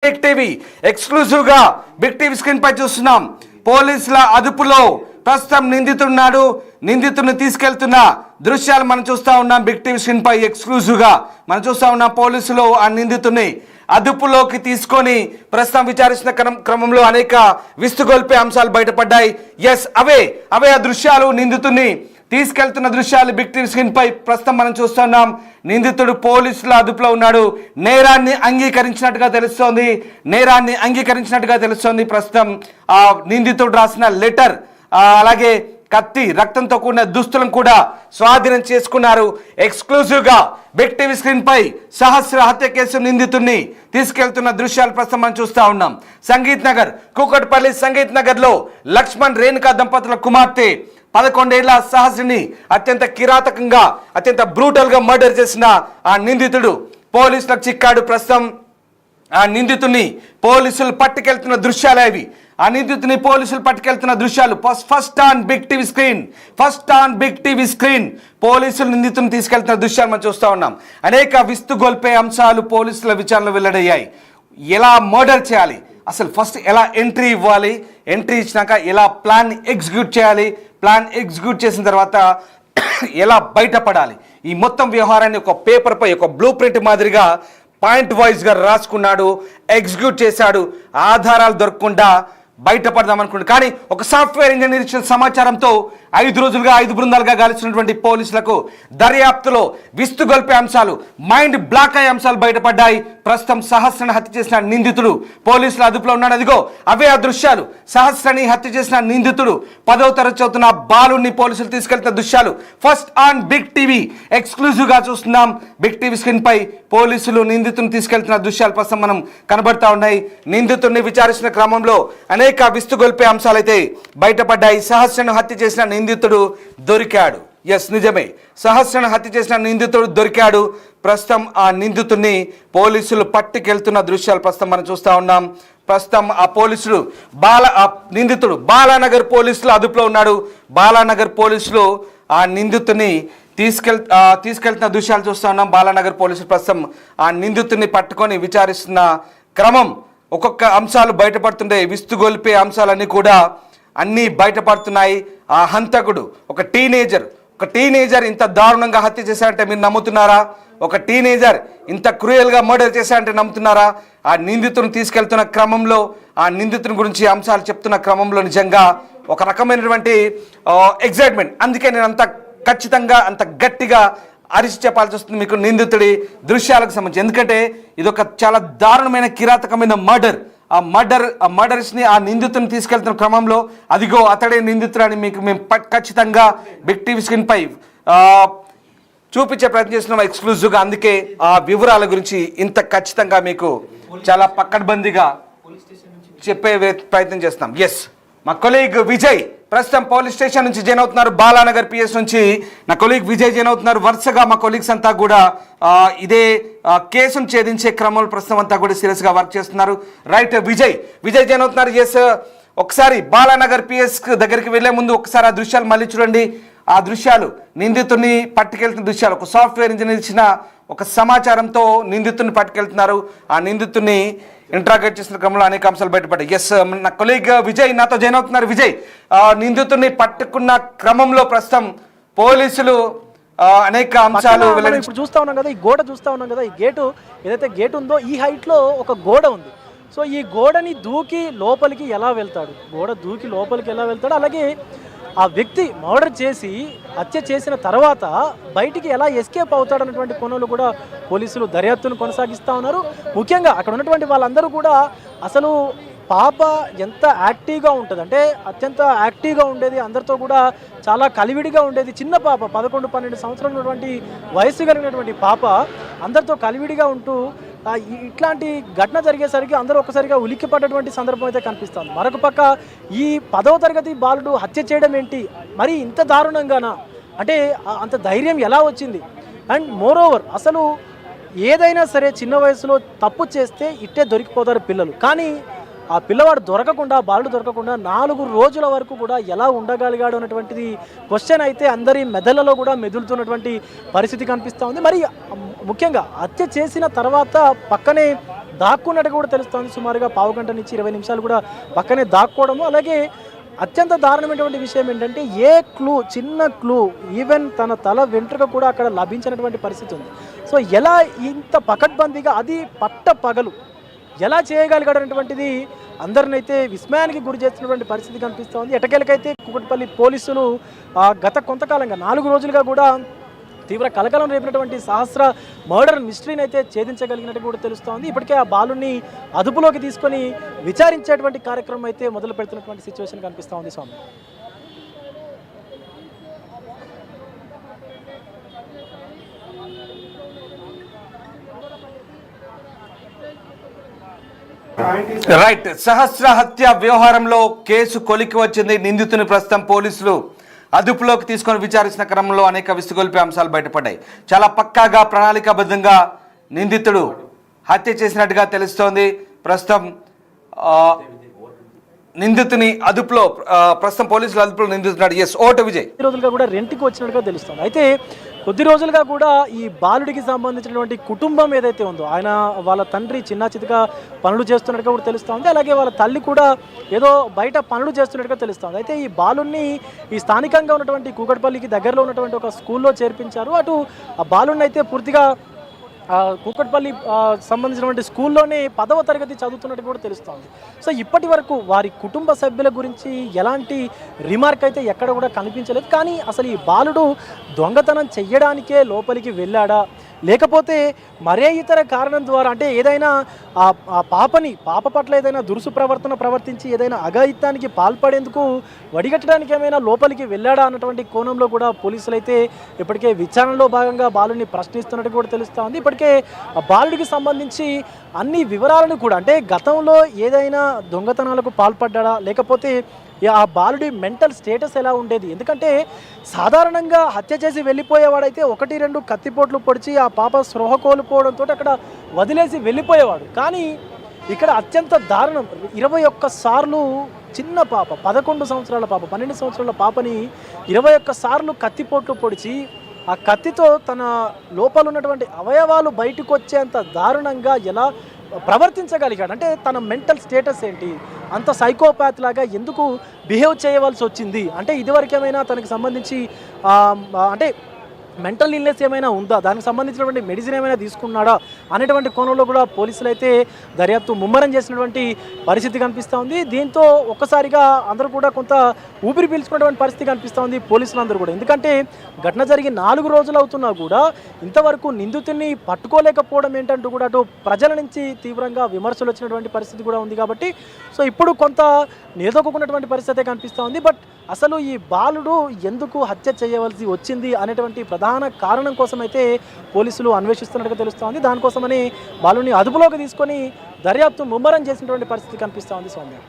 Big TV exclusive గా big TV screen పై చూస్తున్నాం. పోలీసుల అదుపులో ప్రస్తుతం నిందితున్నాడు. నిందితుడిని తీసుకెళ్తున్న దృశ్యాలు మనం చూస్తా ఉన్నాం. బిగ్ టీవీ స్క్రీన్ పై ఎక్స్క్లూజివ్ గా మనం చూస్తా ఉన్నాం. పోలీసులు ఆ నిందితుడిని అదుపులోకి తీసుకొని ప్రస్తుతం విచారిస్తున్న క్రమంలో అనేక విస్తుగొల్పే అంశాలు బయటపడ్డాయి. ఎస్, అవే ఆ దృశ్యాలు, నిందితుడిని తీసుకెళ్తున్న దృశ్యాలు బిగ్ టీవీ స్క్రీన్ పై ప్రస్తుతం మనం చూస్తున్నాం. నిందితుడు పోలీసుల అదుపులో ఉన్నాడు. నేరాన్ని అంగీకరించినట్టుగా తెలుస్తోంది. ప్రస్తుతం ఆ నిందితుడు రాసిన లెటర్, అలాగే కత్తి, రక్తంతో కూడిన దుస్తులను కూడా స్వాధీనం చేసుకున్నారు. ఎక్స్క్లూజివ్ గా బిగ్ టీవీ స్క్రీన్ పై సహస్ర హత్య కేసు నిందితుడిని తీసుకెళ్తున్న దృశ్యాలు ప్రస్తుతం మనం చూస్తా ఉన్నాం. సంగీత్ నగర్, కూకట్పల్లి సంగీత్ నగర్ లో లక్ష్మణ్ రేణుకా దంపతుల కుమార్తె 11 ఏళ్ల సహస్రిని అత్యంత కిరాతకంగా, అత్యంత బ్రూటల్ గా మర్డర్ చేసిన ఆ నిందితుడు పోలీసులకు చిక్కాడు. ప్రస్తుతం ఆ నిందితుడిని పోలీసులు పట్టుకెళ్తున్న దృశ్యాలు అవి. ఆ నిందితుని పోలీసులు పట్టుకెళ్తున్న దృశ్యాలు first on big TV screen పోలీసులు నిందితుని తీసుకెళ్తున్న దృశ్యాలు మనం చూస్తూ ఉన్నాం. అనేక విస్తుగొల్పే అంశాలు పోలీసుల విచారణలో వెల్లడయ్యాయి. ఎలా మర్డర్ చేయాలి, అసలు ఫస్ట్ ఎలా ఎంట్రీ ఇవ్వాలి, ఎంట్రీ ఇచ్చినాక ఎలా ప్లాన్ ఎగ్జిక్యూట్ చేయాలి, ప్లాన్ ఎగ్జిక్యూట్ చేసిన తర్వాత ఎలా బయటపడాలి, ఈ మొత్తం వ్యవహారాన్ని ఒక పేపర్ పై ఒక బ్లూ ప్రింట్ మాదిరిగా పాయింట్ వైజ్ గా రాసుకున్నాడు, ఎగ్జిక్యూట్ చేశాడు. ఆధారాలు దొరకకుండా బయటపడదాం అనుకున్నాడు. కానీ ఒక సాఫ్ట్వేర్ ఇంజనీర్ ఇచ్చిన సమాచారంతో 5 రోజులుగా 5 బృందాలుగా గాలిస్తున్నటువంటి పోలీసులకు దర్యాప్తులో విస్తుగొల్పే అంశాలు, మైండ్ బ్లాక్ అయ్యే అంశాలు బయటపడ్డాయి. ప్రస్తుతం సహస్రని హత్య చేసిన నిందితుడు పోలీసుల అదుపులో ఉన్నాడు. అదిగో అవే ఆ దృశ్యాలు. సహస్రని హత్య చేసిన నిందితుడు 10వ తరగతి చదువుతున్న బాలుని పోలీసులు తీసుకెళ్తున్న దృశ్యాలు first on big TV exclusive గా చూస్తున్నాం. బిగ్ టీవీ స్క్రీన్ పై పోలీసులు నిందితుని తీసుకెళ్తున్న దృశ్యాలు ప్రస్తుతం మనం కనబడతా ఉన్నాయి. నిందితుడిని విచారిస్తున్న క్రమంలో అనేక విస్తుగొల్పే అంశాలైతే బయటపడ్డాయి. సహస్రను హత్య చేసిన నిందితుడు దొరికాడు. ఎస్, నిజమే, సహస్రను హత్య చేసిన నిందితుడు దొరికాడు. ప్రస్తుతం ఆ నిందితుడిని పోలీసులు పట్టుకెళ్తున్న దృశ్యాలు ప్రస్తుతం మనం చూస్తూ ఉన్నాం. ప్రస్తుతం ఆ పోలీసులు నిందితుడు బాలానగర్ పోలీసులు అదుపులో ఉన్నాడు. బాలానగర్ పోలీసులు ఆ నిందితుడిని తీసుకెళ్తున్న దృశ్యాలు చూస్తూ ఉన్నాం. బాలానగర్ పోలీసులు ప్రస్తుతం ఆ నిందితుడిని పట్టుకొని విచారిస్తున్న క్రమం, ఒక్కొక్క అంశాలు బయటపడుతుండే విస్తుగొల్పే అంశాలన్నీ కూడా అన్నీ బయటపడుతున్నాయి. ఆ హంతకుడు ఒక టీనేజర్ ఇంత దారుణంగా హత్య చేశారంటే మీరు నమ్ముతున్నారా? ఒక టీనేజర్ ఇంత క్రూయల్గా మర్డర్ చేశారంటే నమ్ముతున్నారా? ఆ నిందితుని తీసుకెళ్తున్న క్రమంలో, ఆ నిందితుని గురించి అంశాలు చెప్తున్న క్రమంలో నిజంగా ఒక రకమైనటువంటి ఎగ్జైట్మెంట్. అందుకే నేను అంత ఖచ్చితంగా, అంత గట్టిగా అరిచి చెప్పాల్సి వస్తుంది మీకు నిందితుడి దృశ్యాలకు సంబంధించి. ఎందుకంటే ఇది ఒక చాలా దారుణమైన, కిరాతకమైన మర్డర్. ఆ మర్డర్స్ని, ఆ నిందితుని తీసుకెళ్తున్న క్రమంలో అదిగో అతడే నిందితుడు అని మీకు మేము ఖచ్చితంగా బిగ్ టీవీ స్క్రీన్ పై చూపించే ప్రయత్నం చేస్తున్నాం ఎక్స్క్లూజివ్గా. అందుకే ఆ వివరాల గురించి ఇంత ఖచ్చితంగా మీకు చాలా పక్కడ్బందీగా చెప్పే ప్రయత్నం చేస్తున్నాం. ఎస్, మా కొలీగ్ విజయ్ ప్రస్తుతం పోలీస్ స్టేషన్ నుంచి జాయిన్ అవుతున్నారు. బాలానగర్ పిఎస్ నుంచి నా కొలీగ్ విజయ్ జాయిన్ అవుతున్నారు. వరుసగా మా కొలీగ్స్ అంతా కూడా ఇదే కేసును ఛేదించే క్రమంలో ప్రస్తుతం అంతా కూడా సీరియస్గా వర్క్ చేస్తున్నారు. రైట్, విజయ్ జాయిన్ అవుతున్నారు. ఎస్, ఒకసారి బాలానగర్ పిఎస్ దగ్గరికి వెళ్లే ముందు ఒకసారి ఆ దృశ్యాలు మళ్ళీ చూడండి. ఆ దృశ్యాలు నిందితుడిని పట్టుకెళ్తున్న దృశ్యాలు. ఒక సాఫ్ట్వేర్ ఇంజనీర్ ఇచ్చిన ఒక సమాచారంతో నిందితుడిని పట్టుకెళ్తున్నారు. ఆ నిందితుడిని ఇంట్రాగేట్ చేసిన క్రమంలో అనేక అంశాలు బయటపడ్డాయి. ఎస్, నా కొలీగ్ విజయ్ నాతో జాయిన్ అవుతున్నారు. విజయ్, నిందితుడిని పట్టుకున్న క్రమంలో ప్రస్తుతం పోలీసులు అనేక అంశాలు ఇప్పుడు చూస్తా ఉన్నాం కదా, ఈ గోడ చూస్తా ఉన్నాం కదా, ఈ గేటు ఏదైతే గేట్ ఉందో ఈ హైట్ లో ఒక గోడ ఉంది. సో ఈ గోడని దూకి లోపలికి ఎలా వెళ్తాడు, అలాగే ఆ వ్యక్తి మర్డర్ చేసి హత్య చేసిన తర్వాత బయటికి ఎలా ఎస్కేప్ అవుతాడన్నటువంటి కోణంలో కూడా పోలీసులు దర్యాప్తును కొనసాగిస్తూ ఉన్నారు. ముఖ్యంగా అక్కడ ఉన్నటువంటి వాళ్ళందరూ కూడా అసలు పాప ఎంత యాక్టివ్గా ఉంటుంది అంటే అత్యంత యాక్టివ్గా ఉండేది, అందరితో కూడా చాలా కలివిడిగా ఉండేది. చిన్న పాప 11-12 సంవత్సరాలు ఉన్నటువంటి వయసు కలిగినటువంటి పాప అందరితో కలివిడిగా ఉంటూ ఇట్లాంటి ఘటన జరిగేసరికి అందరూ ఒక్కసారిగా ఉలిక్కిపడ్డటువంటి సందర్భం అయితే కనిపిస్తుంది. మరొక పక్క ఈ 10వ తరగతి బాలుడు హత్య చేయడం ఏంటి, మరి ఇంత దారుణంగానా అంటే అంత ధైర్యం ఎలా వచ్చింది? అండ్ మోరోవర్ అసలు ఏదైనా సరే చిన్న వయసులో తప్పు చేస్తే ఇట్టే దొరికిపోతారు పిల్లలు. కానీ ఆ పిల్లవాడు దొరకకుండా, బాలుడు దొరకకుండా 4 రోజుల వరకు కూడా ఎలా ఉండగలిగాడు అన్నటువంటిది క్వశ్చన్ అయితే అందరి మెదళ్ళలో కూడా మెదులుతున్నటువంటి పరిస్థితి కనిపిస్తూ ఉంది. మరి ముఖ్యంగా హత్య చేసిన తర్వాత పక్కనే దాక్కున్నట్టు కూడా తెలుస్తోంది. సుమారుగా పావు గంట నుంచి 20 నిమిషాలు కూడా పక్కనే దాక్కోవడము. అలాగే అత్యంత దారుణమైనటువంటి విషయం ఏంటంటే ఏ క్లూ, చిన్న క్లూ, ఈవెన్ తన తల వెంట్రుక కూడా అక్కడ లభించినటువంటి పరిస్థితి ఉంది. సో ఎలా ఇంత పకడ్బందీగా, అది పట్ట పగలు ఎలా చేయగలిగాడనేటువంటిది అందరినైతే విస్మయానికి గురి చేస్తున్నటువంటి పరిస్థితి కనిపిస్తోంది. ఎటకేలకైతే కూకట్పల్లి పోలీసులు గత కొంతకాలంగా 4 రోజులుగా కూడా తీవ్ర కలకలం రేపినటువంటి సహస్ర మర్డర్ మిస్టరీని అయితే ఛేదించగలిగినట్టు కూడా తెలుస్తోంది. ఇప్పటికే ఆ బాలుని అదుపులోకి తీసుకొని విచారించేటువంటి కార్యక్రమం అయితే మొదలు పెడుతున్నటువంటి సిచ్యువేషన్ కనిపిస్తూ ఉంది స్వామి. రైట్, సహస్ర హత్య వ్యవహారంలో కేసు కొలికి వచ్చింది. నిందితుని ప్రస్తుతం పోలీసులు అదుపులోకి తీసుకొని విచారించిన క్రమంలో అనేక విసుగొల్పే అంశాలు బయటపడ్డాయి. చాలా పక్కాగా ప్రణాళికాబద్ధంగా నిందితుడు హత్య చేసినట్టుగా తెలుస్తోంది. ప్రస్తుతం నిందితుని అదుపులో ప్రస్తుతం పోలీసులు అదుపులో నిందితున్నాడు. Yes, vote Vijay. కొద్ది రోజులుగా కూడా రెంట్కి వచ్చినట్టుగా తెలుస్తుంది. అయితే కొద్ది రోజులుగా కూడా ఈ బాలుడికి సంబంధించినటువంటి కుటుంబం ఏదైతే ఉందో, ఆయన వాళ్ళ తండ్రి చిన్న చితక పనులు చేస్తున్నట్టుగా కూడా తెలుస్తుంది. అలాగే వాళ్ళ తల్లి కూడా ఏదో బయట పనులు చేస్తున్నట్టుగా తెలుస్తుంది. అయితే ఈ బాలుడిని ఈ స్థానికంగా ఉన్నటువంటి కూకట్పల్లికి దగ్గరలో ఉన్నటువంటి ఒక స్కూల్లో చేర్పించారు. అటు ఆ బాలుడిని అయితే పూర్తిగా కూకట్పల్లి సంబంధించినటువంటి స్కూల్లోనే 10వ తరగతి చదువుతున్నట్టు కూడా తెలుస్తోంది. సో ఇప్పటి వరకు వారి కుటుంబ సభ్యుల గురించి ఎలాంటి రిమార్క్ అయితే ఎక్కడ కూడా కనిపించలేదు. కానీ అసలు ఈ బాలుడు దొంగతనం చెయ్యడానికే లోపలికి వెళ్ళాడా, లేకపోతే మరే ఇతర కారణం ద్వారా, అంటే ఏదైనా పాప పట్ల ఏదైనా దురుసు ప్రవర్తించి ఏదైనా అఘాయిత్యానికి పాల్పడేందుకు వడిగట్టడానికి ఏమైనా లోపలికి వెళ్ళాడా అన్నటువంటి కోణంలో కూడా పోలీసులు అయితే ఇప్పటికే విచారణలో భాగంగా బాలుడిని ప్రశ్నిస్తున్నట్టు కూడా తెలుస్తోంది. ఇప్పటికే ఆ బాలుడికి సంబంధించి అన్ని వివరాలను కూడా, అంటే గతంలో ఏదైనా దొంగతనాలకు పాల్పడ్డా, లేకపోతే ఆ బాలుడి మెంటల్ స్టేటస్ ఎలా ఉండేది, ఎందుకంటే సాధారణంగా హత్య చేసి వెళ్ళిపోయేవాడైతే 1-2 కత్తిపోట్లు పొడిచి ఆ పాప స్పృహ కోల్పోవడంతో అక్కడ వదిలేసి వెళ్ళిపోయేవాడు. కానీ ఇక్కడ అత్యంత దారుణం, 21 సార్లు చిన్న పాప, 11 సంవత్సరాల పాప, 12 సంవత్సరాల పాపని 21 సార్లు కత్తిపోట్లు పొడిచి ఆ కత్తితో తన లోపల ఉన్నటువంటి అవయవాలు బయటకు వచ్చేంత దారుణంగా ఎలా ప్రవర్తించగలిగాడు, అంటే తన మెంటల్ స్టేటస్ ఏంటి, అంత సైకోపాత్ లాగా ఎందుకు బిహేవ్ చేయవలసి వచ్చింది, అంటే ఇదివరకు ఏమైనా తనకు సంబంధించి అంటే మెంటల్ ఇల్నెస్ ఏమైనా ఉందా, దానికి సంబంధించినటువంటి మెడిసిన్ ఏమైనా తీసుకున్నాడా అనేటువంటి కోణంలో కూడా పోలీసులు అయితే దర్యాప్తు ముమ్మరం చేసినటువంటి పరిస్థితి కనిపిస్తూ ఉంది. దీంతో ఒక్కసారిగా అందరూ కూడా కొంత ఊపిరి పీల్చుకున్నటువంటి పరిస్థితి కనిపిస్తూ ఉంది పోలీసులు అందరూ కూడా. ఎందుకంటే ఘటన జరిగి 4 రోజులు అవుతున్నా కూడా ఇంతవరకు నిందితుడిని పట్టుకోలేకపోవడం ఏంటంటూ కూడా అటు ప్రజల నుంచి తీవ్రంగా విమర్శలు వచ్చినటువంటి పరిస్థితి కూడా ఉంది. కాబట్టి సో ఇప్పుడు కొంత నిలదొక్కున్నటువంటి పరిస్థితి కనిపిస్తూ ఉంది. బట్ అసలు ఈ బాలుడు ఎందుకు హత్య చేయవలసి వచ్చింది అనేటువంటి ప్రధాన కారణం కోసం అయితే పోలీసులు అన్వేషిస్తున్నట్టుగా తెలుస్తోంది. దానికోసమని బాలుని అదుపులోకి తీసుకొని దర్యాప్తు ముమ్మరం చేసినటువంటి పరిస్థితి కనిపిస్తూ ఉంది. సౌమ్య.